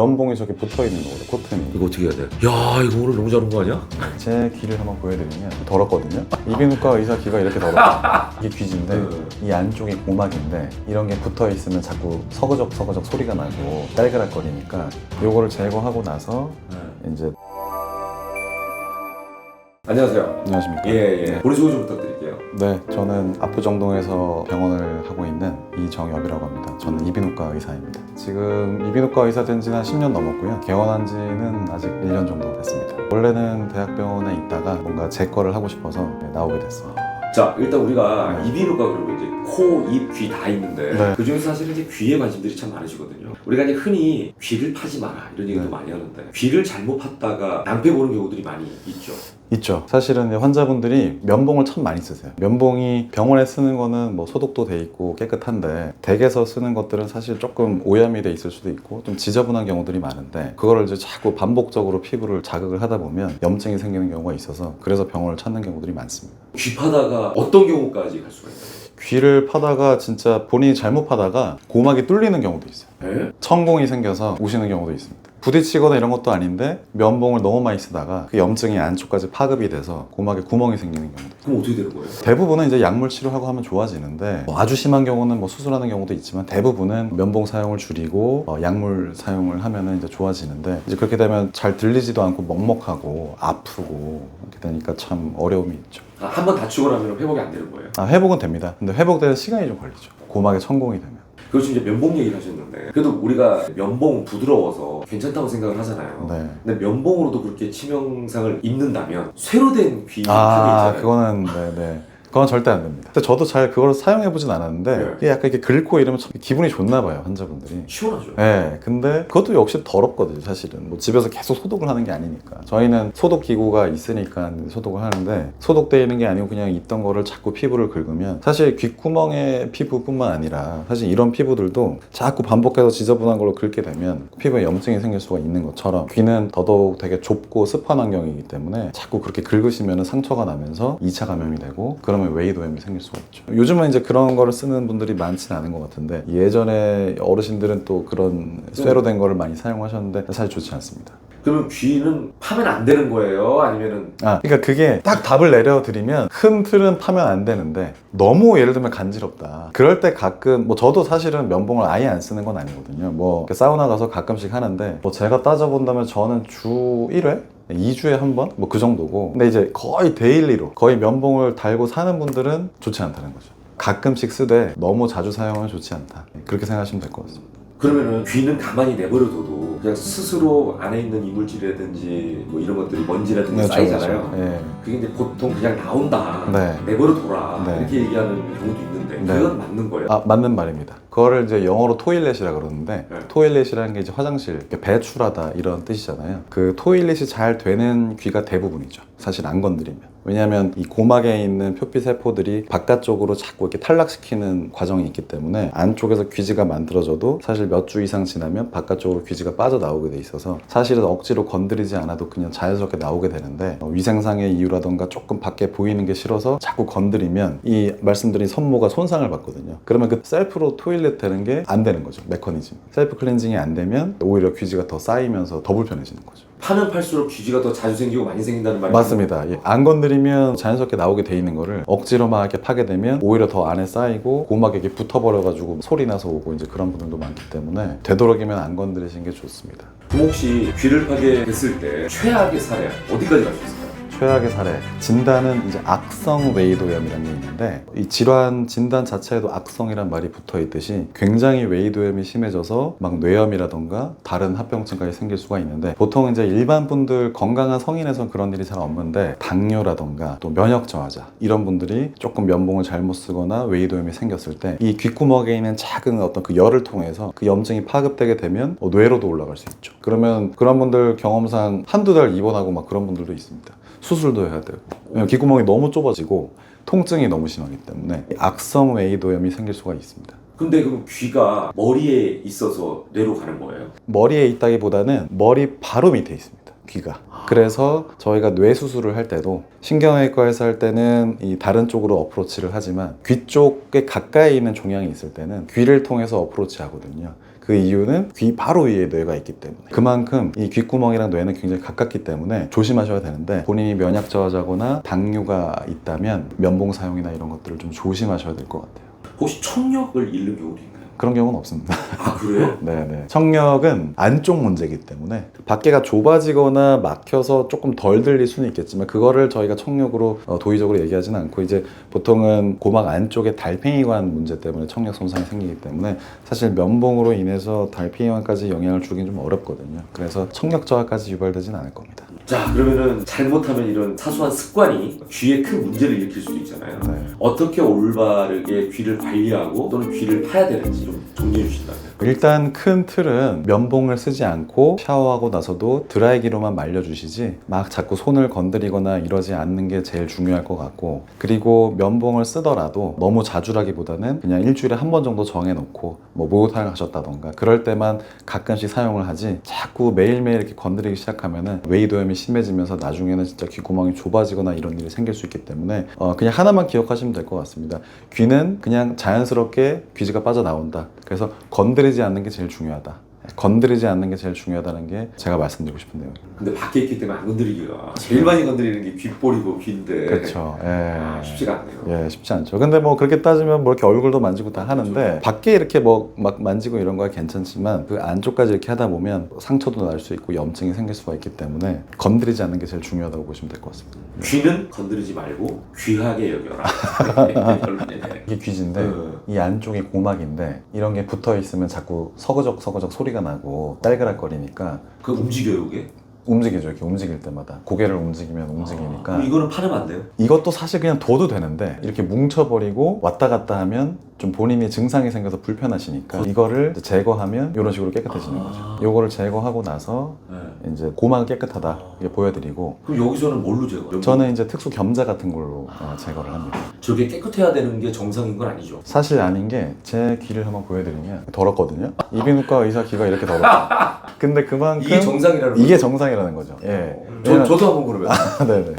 면봉이 저기 붙어있는 거거든요, 코튼이. 이거 어떻게 해야 돼? 야, 이거 오늘 너무 잘 온 거 아니야? 제 귀를 한번 보여드리면 더럽거든요. 이비인후과 의사 귀가 이렇게 더럽죠. 이게 귀지인데 이 안쪽이 고막인데 이런 게 붙어있으면 자꾸 서그적 소리가 나고 딸그락거리니까 요거를 제거하고 나서 이제 안녕하세요. 안녕하십니까. 예. 본인 소개 좀 부탁드릴게요. 네, 저는 압구정동에서 병원을 하고 있는 이정엽이라고 합니다. 저는 이비인후과 의사입니다. 지금 이비인후과 의사 된 지는 한 10년 넘었고요. 개원한 지는 아직 1년 정도 됐습니다. 원래는 대학병원에 있다가 뭔가 제 거를 하고 싶어서 나오게 됐어요. 자, 일단 우리가 이비인후과 그러면 이제 코, 입, 귀 다 있는데 네. 그 중에서 사실은 이제 귀에 관심들이 참 많으시거든요. 우리가 이제 흔히 귀를 파지 마라 이런 얘기도 많이 하는데 귀를 잘못 팠다가 낭패 보는 경우들이 많이 있죠. 있죠. 사실은 환자분들이 면봉을 참 많이 쓰세요. 면봉이 병원에 쓰는 거는 뭐 소독도 돼 있고 깨끗한데 댁에서 쓰는 것들은 사실 조금 오염이 돼 있을 수도 있고 좀 지저분한 경우들이 많은데 그거를 이제 자꾸 반복적으로 피부를 자극을 하다 보면 염증이 생기는 경우가 있어서 그래서 병원을 찾는 경우들이 많습니다. 귀 파다가 어떤 경우까지 갈 수가 있나요? 귀를 파다가 진짜 본인이 잘못 파다가 고막이 뚫리는 경우도 있어요. 네? 천공이 생겨서 우시는 경우도 있습니다. 부딪히거나 이런 것도 아닌데 면봉을 너무 많이 쓰다가 그 염증이 안쪽까지 파급이 돼서 고막에 구멍이 생기는 경우도 있어요. 그럼 어떻게 되는 거예요? 대부분은 이제 약물 치료하고 하면 좋아지는데 뭐 아주 심한 경우는 뭐 수술하는 경우도 있지만 대부분은 면봉 사용을 줄이고 약물 사용을 하면은 이제 좋아지는데 이제 그렇게 되면 잘 들리지도 않고 먹먹하고 아프고 이렇게 되니까 참 어려움이 있죠. 한 번 다치고 나면 회복이 안 되는 거예요? 회복은 됩니다. 근데 회복되는 시간이 좀 걸리죠. 고막에 천공이 되면. 그렇죠. 이제 면봉 얘기를 하셨는데 그래도 우리가 면봉 부드러워서 괜찮다고 생각을 하잖아요. 네. 근데 면봉으로도 그렇게 치명상을 입는다면 쇠로 된 귀 파게 있잖아요. 그거는 네네. 그건 절대 안 됩니다. 근데 저도 잘 그걸 사용해보진 않았는데 네. 이게 약간 이렇게 긁고 이러면 참 기분이 좋나 봐요, 환자분들이. 시원하죠. 네, 근데 그것도 역시 더럽거든요, 사실은. 뭐 집에서 계속 소독을 하는 게 아니니까. 저희는 소독 기구가 있으니까 소독을 하는데 소독되어 있는 게 아니고 그냥 있던 거를 자꾸 피부를 긁으면 사실 귓구멍의 피부뿐만 아니라 사실 이런 피부들도 자꾸 반복해서 지저분한 걸로 긁게 되면 피부에 염증이 생길 수가 있는 것처럼 귀는 더더욱 되게 좁고 습한 환경이기 때문에 자꾸 그렇게 긁으시면 상처가 나면서 2차 감염이 되고 그러면 웨이도염이 생길 수가 있죠. 요즘은 이제 그런 거를 쓰는 분들이 많지는 않은 것 같은데 예전에 어르신들은 또 그런 쇠로 된 거를 많이 사용하셨는데 사실 좋지 않습니다. 그러면 귀는 파면 안 되는 거예요? 아니면은 그러니까 그게 딱 답을 내려드리면 큰 틀은 파면 안 되는데 너무 예를 들면 간지럽다. 그럴 때 가끔 뭐 저도 사실은 면봉을 아예 안 쓰는 건 아니거든요. 뭐 사우나 가서 가끔씩 하는데 뭐 제가 따져본다면 저는 주 1회? 2주에 한 번? 뭐 그 정도고. 근데 이제 거의 데일리로 거의 면봉을 달고 사는 분들은 좋지 않다는 거죠. 가끔씩 쓰되 너무 자주 사용하면 좋지 않다. 그렇게 생각하시면 될 것 같습니다. 그러면은 귀는 가만히 내버려둬도 그냥 스스로 안에 있는 이물질이라든지 뭐 이런 것들이 먼지라든지 쌓이잖아요. 네. 그게 이제 보통 그냥 나온다. 네. 내버려둬라. 네. 이렇게 얘기하는 경우도 있는데 네. 그건 맞는 거예요? 맞는 말입니다. 그거를 이제 영어로 토일렛이라 그러는데 네. 토일렛이라는 게 이제 화장실, 배출하다 이런 뜻이잖아요. 그 토일렛이 잘 되는 귀가 대부분이죠. 사실 안 건드리면. 왜냐하면 이 고막에 있는 표피 세포들이 바깥쪽으로 자꾸 이렇게 탈락시키는 과정이 있기 때문에 안쪽에서 귀지가 만들어져도 사실 몇 주 이상 지나면 바깥쪽으로 귀지가 빠져나오게 돼 있어서 사실은 억지로 건드리지 않아도 그냥 자연스럽게 나오게 되는데 위생상의 이유라던가 조금 밖에 보이는 게 싫어서 자꾸 건드리면 이 말씀드린 선모가 손상을 받거든요. 그러면 그 셀프로 토일렛 되는 게 안 되는 거죠. 메커니즘. 셀프 클렌징이 안 되면 오히려 귀지가 더 쌓이면서 더 불편해지는 거죠. 파면 팔수록 귀지가 더 자주 생기고 많이 생긴다는 말이에요? 맞습니다. 안 건드리면 자연스럽게 나오게 돼 있는 거를 억지로 막 이렇게 파게 되면 오히려 더 안에 쌓이고 고막에 이렇게 붙어버려가지고 소리 나서 오고 이제 그런 분들도 많기 때문에 되도록이면 안 건드리시는 게 좋습니다. 그럼 혹시 귀를 파게 됐을 때 최악의 사례 어디까지 갈 수 있을까요? 최악의 사례. 진단은 이제 악성 웨이도염이라는 게 있는데 이 질환 진단 자체에도 악성이란 말이 붙어 있듯이 굉장히 웨이도염이 심해져서 막 뇌염이라던가 다른 합병증까지 생길 수가 있는데 보통 이제 일반 분들 건강한 성인에선 그런 일이 잘 없는데 당뇨라던가 또 면역 저하자 이런 분들이 조금 면봉을 잘못 쓰거나 웨이도염이 생겼을 때 이 귓구멍에 있는 작은 어떤 그 열을 통해서 그 염증이 파급되게 되면 뇌로도 올라갈 수 있죠. 그러면 그런 분들 경험상 한두 달 입원하고 막 그런 분들도 있습니다. 수술도 해야 되고 왜냐면 귓구멍이 너무 좁아지고 통증이 너무 심하기 때문에 악성 웨이도염이 생길 수가 있습니다. 근데 그럼 귀가 머리에 있어서 뇌로 가는 거예요? 머리에 있다기보다는 머리 바로 밑에 있습니다. 귀가. 그래서 저희가 뇌 수술을 할 때도 신경외과에서 할 때는 이 다른 쪽으로 어프로치를 하지만 귀 쪽에 가까이 있는 종양이 있을 때는 귀를 통해서 어프로치 하거든요. 그 이유는 귀 바로 위에 뇌가 있기 때문에. 그만큼 이 귓구멍이랑 뇌는 굉장히 가깝기 때문에 조심하셔야 되는데, 본인이 면역 저하자거나 당뇨가 있다면 면봉 사용이나 이런 것들을 좀 조심하셔야 될 것 같아요. 혹시 청력을 잃는 경우도 있나요? 그런 경우는 없습니다. 아 그래요? 네네. 청력은 안쪽 문제이기 때문에 밖에가 좁아지거나 막혀서 조금 덜 들릴 수는 있겠지만, 그거를 저희가 청력으로 도의적으로 얘기하지는 않고, 이제 보통은 고막 안쪽에 달팽이관 문제 때문에 청력 손상이 생기기 때문에 사실 면봉으로 인해서 달팽이관까지 영향을 주긴 좀 어렵거든요. 그래서 청력 저하까지 유발되진 않을 겁니다. 자 그러면은 잘못하면 이런 사소한 습관이 귀에 큰 문제를 일으킬 수도 있잖아요. 네. 어떻게 올바르게 귀를 관리하고 또는 귀를 파야 되는지 좀 정리해 주신다면. 일단 큰 틀은 면봉을 쓰지 않고 샤워하고 나서도 드라이기로만 말려주시지 막 자꾸 손을 건드리거나 이러지 않는 게 제일 중요할 것 같고, 그리고 면봉을 쓰더라도 너무 자주라기보다는 그냥 일주일에 한 번 정도 정해놓고 뭐 목욕탕을 가셨다던가 그럴 때만 가끔씩 사용을 하지, 자꾸 매일매일 이렇게 건드리기 시작하면은 웨이도염이 심해지면서 나중에는 진짜 귓구멍이 좁아지거나 이런 일이 생길 수 있기 때문에 그냥 하나만 기억하시면 될 것 같습니다. 귀는 그냥 자연스럽게 귀지가 빠져나온다. 그래서 건드리지 않는 게 제일 중요하다. 건드리지 않는 게 제일 중요하다는 게 제가 말씀드리고 싶은 내용입니다. 근데 밖에 있기 때문에 안 건드리기가 제일 많이 건드리는 게 귓볼이고 귀인데. 그렇죠. 쉽지가 않네요. 예, 쉽지 않죠. 근데 뭐 그렇게 따지면 뭐 이렇게 얼굴도 만지고 다 하는데, 그렇죠. 밖에 이렇게 뭐 막 만지고 이런 거야 괜찮지만 그 안쪽까지 이렇게 하다 보면 상처도 날 수 있고 염증이 생길 수가 있기 때문에 건드리지 않는 게 제일 중요하다고 보시면 될 것 같습니다. 귀는 건드리지 말고 귀하게 여겨라. 이게 귀지인데 이 안쪽이 고막인데 이런 게 붙어 있으면 자꾸 서거적 소리가 나고 딸그락거리니까 그 움직여요 이게? 움직이죠. 이렇게 움직일 때마다 고개를 움직이면 움직이니까. 그럼 이거는 파면 안 돼요? 이것도 사실 그냥 둬도 되는데 이렇게 뭉쳐버리고 왔다 갔다 하면 좀 본인이 증상이 생겨서 불편하시니까 이거를 이제 제거하면 이런 식으로 깨끗해지는 거죠. 이거를 제거하고 나서 이제 고막은 깨끗하다 이렇게 보여드리고. 그럼 여기서는 뭘로 제거해요? 저는 이제 특수 겸자 같은 걸로 제거를 합니다. 저게 깨끗해야 되는 게 정상인 건 아니죠? 사실 아닌 게, 제 귀를 한번 보여드리면 더럽거든요. 이비인후과 의사 귀가 이렇게 더럽죠. 근데 그만큼 이게 정상이라는 이게 거죠? 정상이라는 거죠. 예. 저도 한번 그러면. 네네.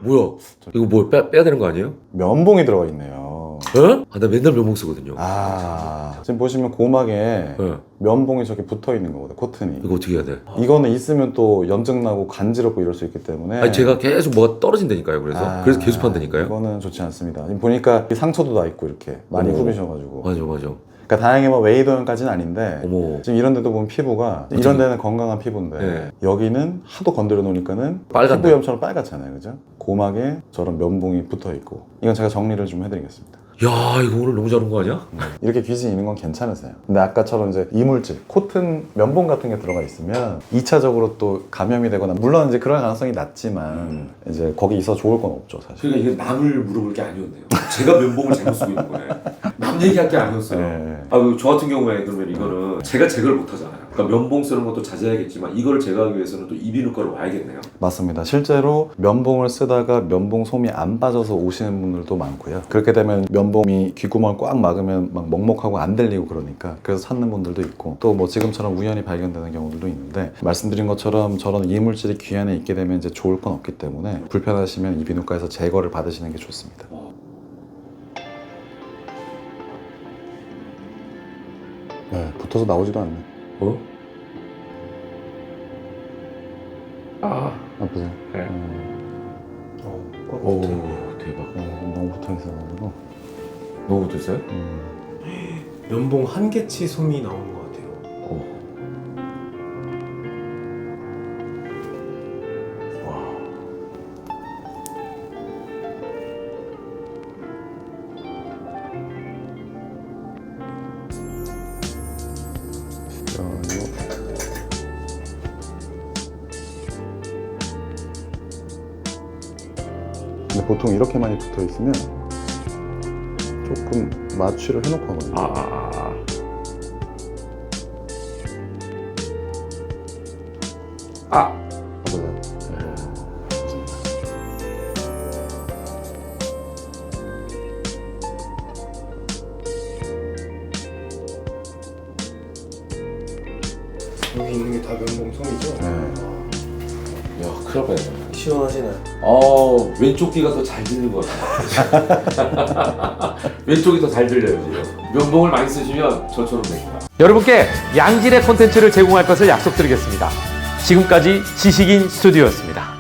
뭐야? 이거 뭐 빼야 되는 거 아니에요? 면봉이 들어가 있네요. 나 맨날 면봉 쓰거든요. 지금 보시면 고막에 네. 면봉이 저렇게 붙어 있는 거거든요. 코튼이. 이거 어떻게 해야 돼? 이거는 있으면 또 염증 나고 간지럽고 이럴 수 있기 때문에. 아니 제가 계속 뭐가 떨어진다니까요. 그래서 계속 판다니까요. 이거는 좋지 않습니다. 지금 보니까 상처도 나 있고 이렇게 많이 어머. 후비셔가지고. 맞아. 그러니까 다행히 뭐 웨이도염까지는 아닌데, 어머. 지금 이런 데도 보면 피부가, 이런 데는 건강한 피부인데 네. 여기는 하도 건드려 놓으니까는 빨갛네. 피부염처럼 빨갛잖아요. 그죠? 고막에 저런 면봉이 붙어 있고. 이건 제가 정리를 좀 해드리겠습니다. 야 이거 오늘 너무 잘한 거 아니야? 이렇게 귀지 있는 건 괜찮으세요. 근데 아까처럼 이제 이물질, 코튼 면봉 같은 게 들어가 있으면 2차적으로 또 감염이 되거나, 물론 이제 그럴 가능성이 낮지만 이제 거기 있어 좋을 건 없죠, 사실. 그러니까 이게 남을 물어볼 게 아니었네요. 제가 면봉을 잘못 쓰고 있는 거네. 남 얘기할 게 아니었어요. 네. 저 같은 경우에 그러면 이거는 제가 제거를 못 하잖아요. 그러니까 면봉 쓰는 것도 자제해야겠지만 이거를 제거하기 위해서는 또 이비인후과로 와야겠네요. 맞습니다. 실제로 면봉을 쓰다가 면봉 솜이 안 빠져서 오시는 분들도 많고요. 그렇게 되면 면봉이 귓구멍을 꽉 막으면 막 먹먹하고 안 들리고 그러니까, 그래서 찾는 분들도 있고, 또 뭐 지금처럼 우연히 발견되는 경우들도 있는데, 말씀드린 것처럼 저런 이물질이 귀 안에 있게 되면 이제 좋을 건 없기 때문에 불편하시면 이비인후과에서 제거를 받으시는 게 좋습니다. 네, 붙어서 나오지도 않네. 아프세요? 네. 오 대박. 너무 붙어 있어가지고. 너무 됐어요? 면봉 한 개치 솜이 나오는 것 같아요. 근데 보통 이렇게 많이 붙어 있으면 조금 마취를 해놓고 하거든요. 어떠세요? 여기 있는 게 다 면봉 솜이죠? 야 큰일 날 뻔했네. 시원하시나요? 왼쪽 귀가 더 잘 들리는 것 같아요. 왼쪽이 더 잘 들려요 지금. 면봉을 많이 쓰시면 저처럼 됩니다. 여러분께 양질의 콘텐츠를 제공할 것을 약속드리겠습니다. 지금까지 지식인 스튜디오였습니다.